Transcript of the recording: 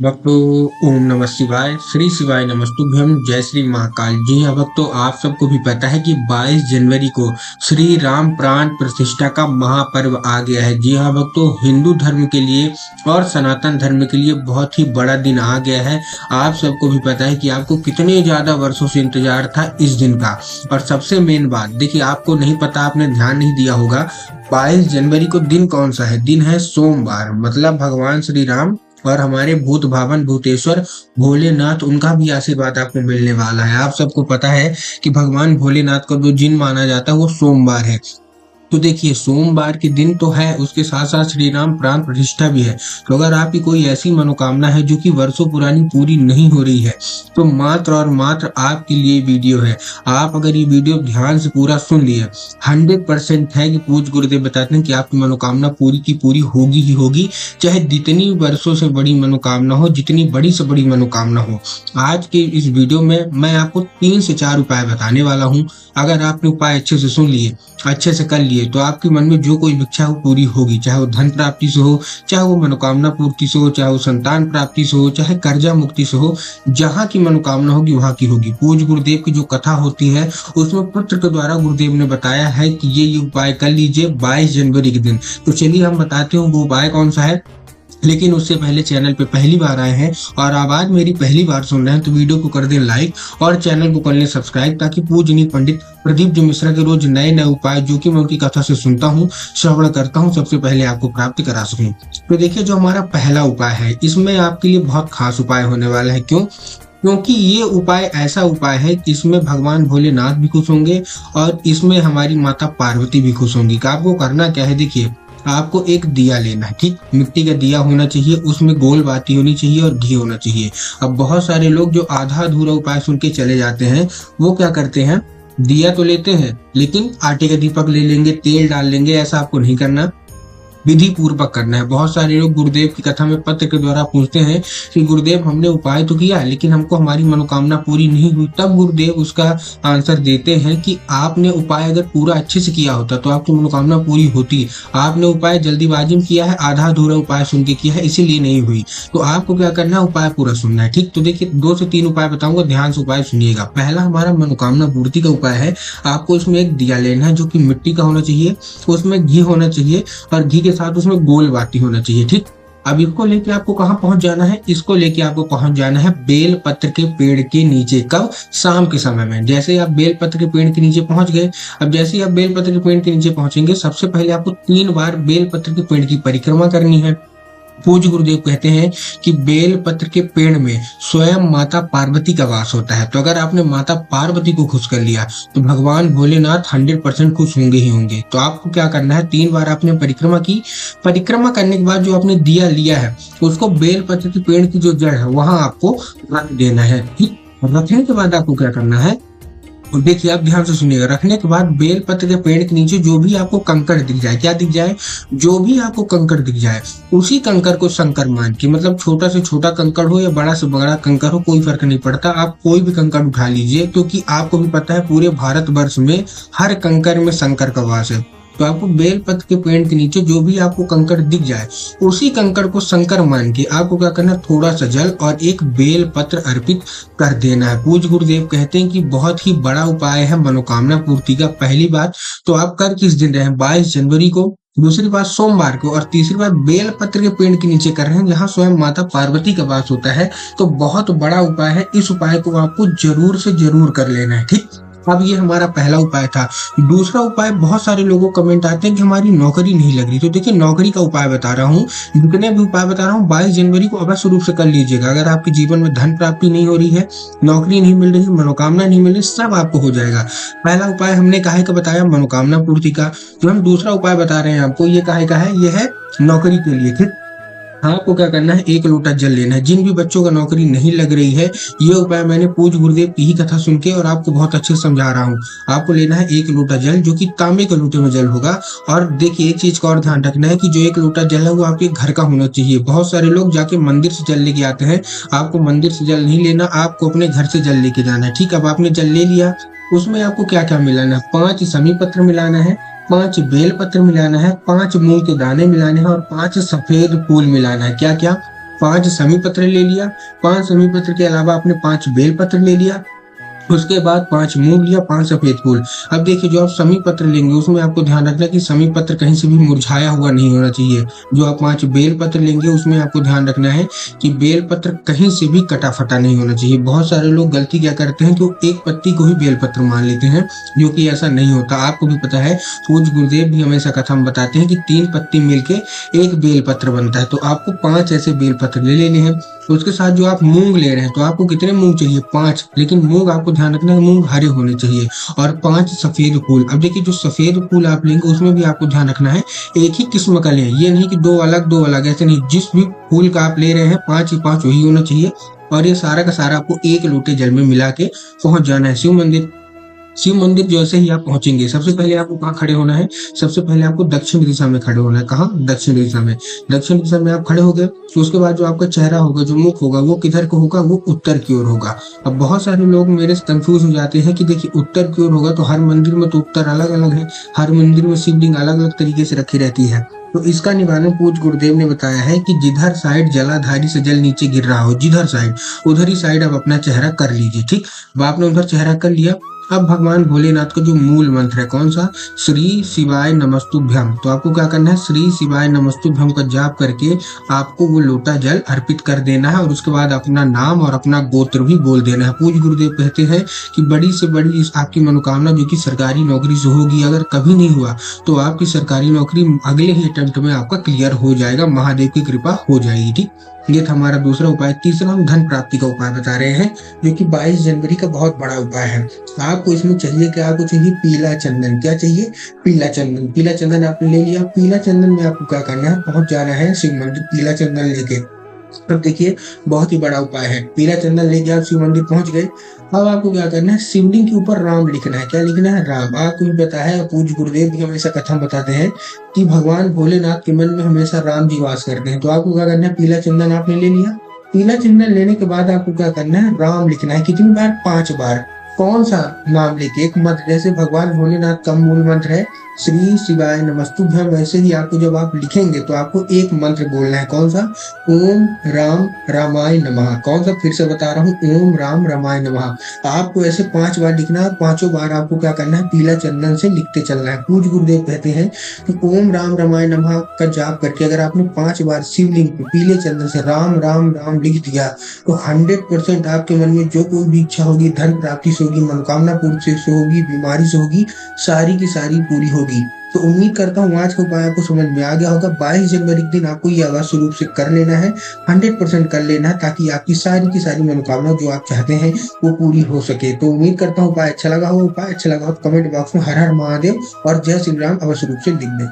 भक्तों, ओम नमः शिवाय, श्री शिवाय नमस्तुभ्यम, जय श्री महाकाल। जी हाँ भक्तों, आप सबको भी पता है कि 22 जनवरी को श्री राम प्राण प्रतिष्ठा का महापर्व आ गया है। जी हाँ भक्तों, हिंदू धर्म के लिए और सनातन धर्म के लिए बहुत ही बड़ा दिन आ गया है। आप सबको भी पता है कि आपको कितने ज्यादा वर्षों से इंतजार था इस दिन का। और सबसे मेन बात देखिए, आपको नहीं पता, आपने ध्यान नहीं दिया होगा, 22 जनवरी को दिन कौन सा है? दिन है सोमवार। मतलब भगवान श्री राम और हमारे भूत भावन भूतेश्वर भोलेनाथ, उनका भी आशीर्वाद आपको मिलने वाला है। आप सबको पता है कि भगवान भोलेनाथ का जो दिन माना जाता है वो सोमवार है। तो देखिए, सोमवार के दिन तो है, उसके साथ साथ श्री राम प्राण प्रतिष्ठा भी है। तो अगर आपकी कोई ऐसी मनोकामना है जो कि वर्षों पुरानी पूरी नहीं हो रही है, तो मात्र और मात्र आपके लिए वीडियो है। आप अगर ये वीडियो ध्यान से पूरा सुन लिए, 100% है कि पूज्य गुरुदेव बताते हैं कि आपकी मनोकामना पूरी की पूरी होगी ही होगी, चाहे जितनी वर्षों से बड़ी मनोकामना हो, जितनी बड़ी से बड़ी मनोकामना हो। आज के इस वीडियो में मैं आपको 3 से 4 उपाय बताने वाला हूँ। अगर आपने उपाय अच्छे से सुन लिए, अच्छे से कर लिए, तो आपके मन में जो कोई इच्छा हो पूरी होगी। चाहे वो धन प्राप्ति से हो, चाहे वो मनोकामना पूर्ति से हो, चाहे वो संतान प्राप्ति से हो, चाहे कर्जा मुक्ति से हो। जहाँ की मनोकामना होगी वहां की होगी। पूज्य गुरुदेव की जो कथा होती है उसमें पुत्र के द्वारा गुरुदेव ने बताया है कि ये उपाय कर लीजिए 22 जनवरी के दिन। तो चलिए हम बताते हैं वो उपाय कौन सा है। लेकिन उससे पहले, चैनल पे पहली बार आए हैं और आवाज मेरी पहली बार सुन रहे हैं, तो वीडियो को कर दें लाइक और चैनल को कर लें सब्सक्राइब, ताकि पूजनीय पंडित प्रदीप जी मिश्रा के रोज नए नए उपाय जो कि मैं उनकी कथा से सुनता हूँ, श्रवण करता हूँ, सबसे पहले आपको प्राप्त करा सकूं। तो देखिए, जो हमारा पहला उपाय है, इसमें आपके लिए बहुत खास उपाय होने वाला है। क्यों? क्योंकि ये उपाय ऐसा उपाय है कि इसमें भगवान भोलेनाथ भी खुश होंगे और इसमें हमारी माता पार्वती भी खुश होंगी। आपको करना क्या है, देखिए, आपको एक दिया लेना है, ठीक, मिट्टी का दिया होना चाहिए, उसमें गोल बाती होनी चाहिए और घी होना चाहिए। अब बहुत सारे लोग जो आधा अधूरा उपाय सुन के चले जाते हैं, वो क्या करते हैं, दिया तो लेते हैं लेकिन आटे का दीपक ले लेंगे, तेल डाल लेंगे। ऐसा आपको नहीं करना, विधि पूर्वक करना है। बहुत सारे लोग गुरुदेव की कथा में पत्र के द्वारा पूछते हैं कि गुरुदेव, हमने उपाय तो किया लेकिन हमको हमारी मनोकामना पूरी नहीं हुई। तब गुरुदेव उसका आंसर देते हैं कि आपने उपाय अगर पूरा अच्छे से किया होता तो आपकी मनोकामना पूरी होती। आपने उपाय जल्दीबाजी में किया है, आधा अधूरा उपाय सुन के किया है, इसीलिए नहीं हुई। तो आपको क्या करना है, उपाय पूरा सुनना है, ठीक। तो देखिए, 2 से 3 उपाय बताऊंगा, ध्यान से उपाय सुनिएगा। पहला हमारा मनोकामना पूर्ति का उपाय है। आपको इसमें एक दिया लेना है जो कि मिट्टी का होना चाहिए, उसमें घी होना चाहिए और घी के साथ उसमें गोल बाती होना चाहिए, ठीक। अब इसको लेके आपको कहाँ पहुंच जाना है? इसको लेके आपको पहुंच जाना है बेल पत्र के पेड़ के नीचे। कब? शाम के समय में। जैसे ही आप बेल पत्र के पेड़ के नीचे पहुंच गए, अब जैसे ही आप बेल पत्र के पेड़ के नीचे पहुंचेंगे, सबसे पहले आपको 3 बार बेल पत्र के पेड़ की परिक्रमा करनी है। पूज्य गुरुदेव कहते हैं कि बेल पत्र के पेड़ में स्वयं माता पार्वती का वास होता है। तो अगर आपने माता पार्वती को खुश कर लिया तो भगवान भोलेनाथ 100% खुश होंगे ही होंगे। तो आपको क्या करना है, 3 बार आपने परिक्रमा की। परिक्रमा करने के बाद जो आपने दिया लिया है उसको बेल पत्र के पेड़ की जो जड़ है वहां आपको रख देना है, ठीक। रखने के बाद आपको क्या करना है, और देखिए, आप ध्यान से सुनिएगा। रखने के बाद बेल पत्र के पेड़ के नीचे जो भी आपको कंकड़ दिख जाए, क्या दिख जाए, जो भी आपको कंकड़ दिख जाए, उसी कंकड़ को शंकर मान के, मतलब छोटा से छोटा कंकड़ हो या बड़ा से बड़ा कंकड़ हो, कोई फर्क नहीं पड़ता, आप कोई भी कंकड़ उठा लीजिए। क्योंकि आपको भी पता है पूरे भारतवर्ष में हर कंकड़ में शंकर का वास है। तो आपको बेल पत्र के पेड़ के नीचे जो भी आपको कंकड़ दिख जाए, उसी कंकड़ को शंकर मान के आपको क्या करना है, थोड़ा सा जल और एक बेल पत्र अर्पित कर देना है। पूज्य गुरुदेव कहते हैं कि बहुत ही बड़ा उपाय है मनोकामना पूर्ति का। पहली बात तो आप कर किस दिन रहे हैं, 22 जनवरी को, दूसरी बात सोमवार को, और तीसरी बात बेल पत्र के पेड़ के नीचे कर रहे हैं जहां स्वयं माता पार्वती का वास होता है। तो बहुत बड़ा उपाय है, इस उपाय को आपको जरूर से जरूर कर लेना है, ठीक। अब ये हमारा पहला उपाय था। दूसरा उपाय, बहुत सारे लोगों को कमेंट आते हैं कि हमारी नौकरी नहीं लग रही। तो देखिए, नौकरी का उपाय बता रहा हूँ, जितने भी उपाय बता रहा हूँ 22 जनवरी को अवश्य रूप से कर लीजिएगा। अगर आपके जीवन में धन प्राप्ति नहीं हो रही है, नौकरी नहीं मिल रही है, मनोकामना नहीं मिल रही, सब आपको हो जाएगा। पहला उपाय हमने काहे का बताया, मनोकामना पूर्ति का। जो हम दूसरा उपाय बता रहे हैं आपको, ये काहे का है, ये है नौकरी के लिए, ठीक। आपको क्या करना है, 1 लोटा जल लेना है। जिन भी बच्चों का नौकरी नहीं लग रही है, ये उपाय मैंने पूज्य गुरुदेव की ही कथा सुन के और आपको बहुत अच्छे से समझा रहा हूँ। आपको लेना है 1 लोटा जल, जो कि तांबे के लोटे में जल होगा। और देखिए, एक चीज का और ध्यान रखना है कि जो 1 लोटा जल है वो आपके घर का होना चाहिए। बहुत सारे लोग जाके मंदिर से जल लेके आते हैं, आपको मंदिर से जल नहीं लेना, आपको अपने घर से जल लेके जाना है, ठीक। अब आपने जल ले लिया, उसमें आपको क्या क्या मिलाना है, 5 समी पत्र मिलाना है, 5 बेल पत्र मिलाना है, 5 मूंग के दाने मिलाने हैं और 5 सफेद फूल मिलाना है। क्या क्या? 5 समी पत्र ले लिया। 5 समी पत्र के अलावा आपने 5 बेल पत्र ले लिया। उसके बाद 5 मूंग लिया, 5 सफेद फूल। अब देखिए, जो आप समी पत्र लेंगे उसमें आपको ध्यान रखना कि समी पत्र कहीं से भी मुरझाया हुआ नहीं होना चाहिए। जो आप 5 बेल पत्र लेंगे उसमें आपको ध्यान रखना है कि बेल पत्र कहीं से भी कटा फटा नहीं होना चाहिए। बहुत सारे लोग गलती क्या करते हैं कि वो एक पत्ती को ही बेल पत्र मान लेते हैं, जो कि ऐसा नहीं होता। आपको भी पता है, पूज्य गुरुदेव भी हमेशा कथा में बताते हैं कि 3 पत्ती मिलके एक बेल पत्र बनता है। तो आपको 5 ऐसे बेल पत्र ले लेने हैं। उसके साथ जो आप मूंग ले रहे हैं, तो आपको कितने मूंग चाहिए? 5। लेकिन मूंग आपको ध्यान रखना है, मूंग हरे होने चाहिए। और 5 सफेद फूल। अब देखिए, जो सफेद फूल आप लेंगे उसमें भी आपको ध्यान रखना है एक ही किस्म का लें। ये नहीं कि दो अलग ऐसे नहीं। जिस भी फूल का आप ले रहे हैं 5 ही 5 वही होना चाहिए। और ये सारा का सारा आपको एक लोटे जल में मिला के पहुंच जाना है शिव मंदिर। शिव मंदिर जैसे ही आप पहुंचेंगे, सबसे पहले आपको कहाँ खड़े होना है? सबसे पहले आपको दक्षिण दिशा में खड़े होना है। कहाँ? दक्षिण दिशा में। दक्षिण दिशा में आप खड़े हो गए, तो उसके बाद जो आपका चेहरा होगा, जो मुख होगा, वो किधर को होगा? वो उत्तर की ओर होगा। अब बहुत सारे लोग मेरे से कंफ्यूज हो जाते हैं कि देखिए, उत्तर की ओर होगा तो हर मंदिर में तो उत्तर अलग अलग है, हर मंदिर में शिवलिंग अलग अलग तरीके से रखी रहती है। तो इसका निवारण पूज्य गुरुदेव ने बताया है कि जिधर साइड जलाधारी से जल नीचे गिर रहा हो, जिधर साइड, उधर ही साइड आप अपना चेहरा कर लीजिए। ठीक, अब आपने उधर चेहरा कर लिया। अब भगवान भोलेनाथ का जो मूल मंत्र है, कौन सा? श्री शिवाय नमस्तुभ्यम। तो आपको क्या करना है? श्री शिवाय नमस्तुभ्यम का जाप करके आपको वो लोटा जल अर्पित कर देना है। और उसके बाद अपना नाम और अपना गोत्र भी बोल देना है। पूज्य गुरुदेव कहते हैं कि बड़ी से बड़ी आपकी मनोकामना, जो कि सरकारी नौकरी से होगी, अगर कभी नहीं हुआ तो आपकी सरकारी नौकरी अगले ही अटेम्प्ट में आपका क्लियर हो जाएगा। महादेव की कृपा हो जाएगी। ठीक, ये था हमारा दूसरा उपाय। तीसरा हम धन प्राप्ति का उपाय बता रहे हैं, जो कि 22 जनवरी का बहुत बड़ा उपाय है। आपको इसमें चाहिए क्या? आपको चाहिए पीला चंदन। क्या चाहिए? पीला चंदन। पीला चंदन आपने ले लिया। पीला चंदन में आपको क्या करना है? पहुंच जाना है शिव मंदिर पीला चंदन लेके। अब देखिए, बहुत ही बड़ा उपाय है। पीला चंदन लेके आप शिव मंदिर पहुंच गए। अब आपको क्या करना है? शिवलिंग के ऊपर राम लिखना है। क्या लिखना है? राम। आपको भी पता है, पूज्य गुरुदेव भी हमेशा कथा बताते हैं कि भगवान भोलेनाथ के मन में हमेशा राम जी वास करते हैं। तो आपको क्या करना है? पीला चंदन आपने ले लिया। पीला चंदन लेने के बाद आपको क्या करना है? राम लिखना है। कितनी बार? 5 बार। कौन सा नाम लेके? एक मंत्र, जैसे भगवान भोलेनाथ का मूल मंत्र है श्री शिवाय नमस्तुभ्यम, वैसे ही आपको जब आप लिखेंगे तो आपको एक मंत्र बोलना है। कौन सा? ओम राम रामाय नमः। कौन सा? फिर से बता रहा हूँ, ओम राम रामाय नमः। आपको ऐसे 5 बार लिखना है। 5 बार आपको क्या करना है? पीला चंदन से लिखते चलना है। पूज्य गुरुदेव कहते हैं कि ओम राम रामाय नमः का जाप करके अगर आपने 5 बार शिवलिंग पे पीले चंदन से राम राम राम लिख दिया, तो 100% आपके मन में जो कोई भी इच्छा होगी, धन प्राप्ति से होगी, मनोकामना पूर्ति से होगी, बीमारी से होगी, सारी की सारी पूरी होगी। तो उम्मीद करता हूँ आज का उपाय आपको समझ में आ गया होगा। 22 जनवरी के दिन आपको ये अवश्य रूप से कर लेना है, 100% कर लेना है, ताकि आपकी सारी की सारी मनोकामना जो आप चाहते हैं वो पूरी हो सके। तो उम्मीद करता हूँ उपाय अच्छा लगा हो। उपाय अच्छा लगा हो तो कमेंट बॉक्स में हर हर महादेव और जय श्री राम अवश्य रूप से लिख दें।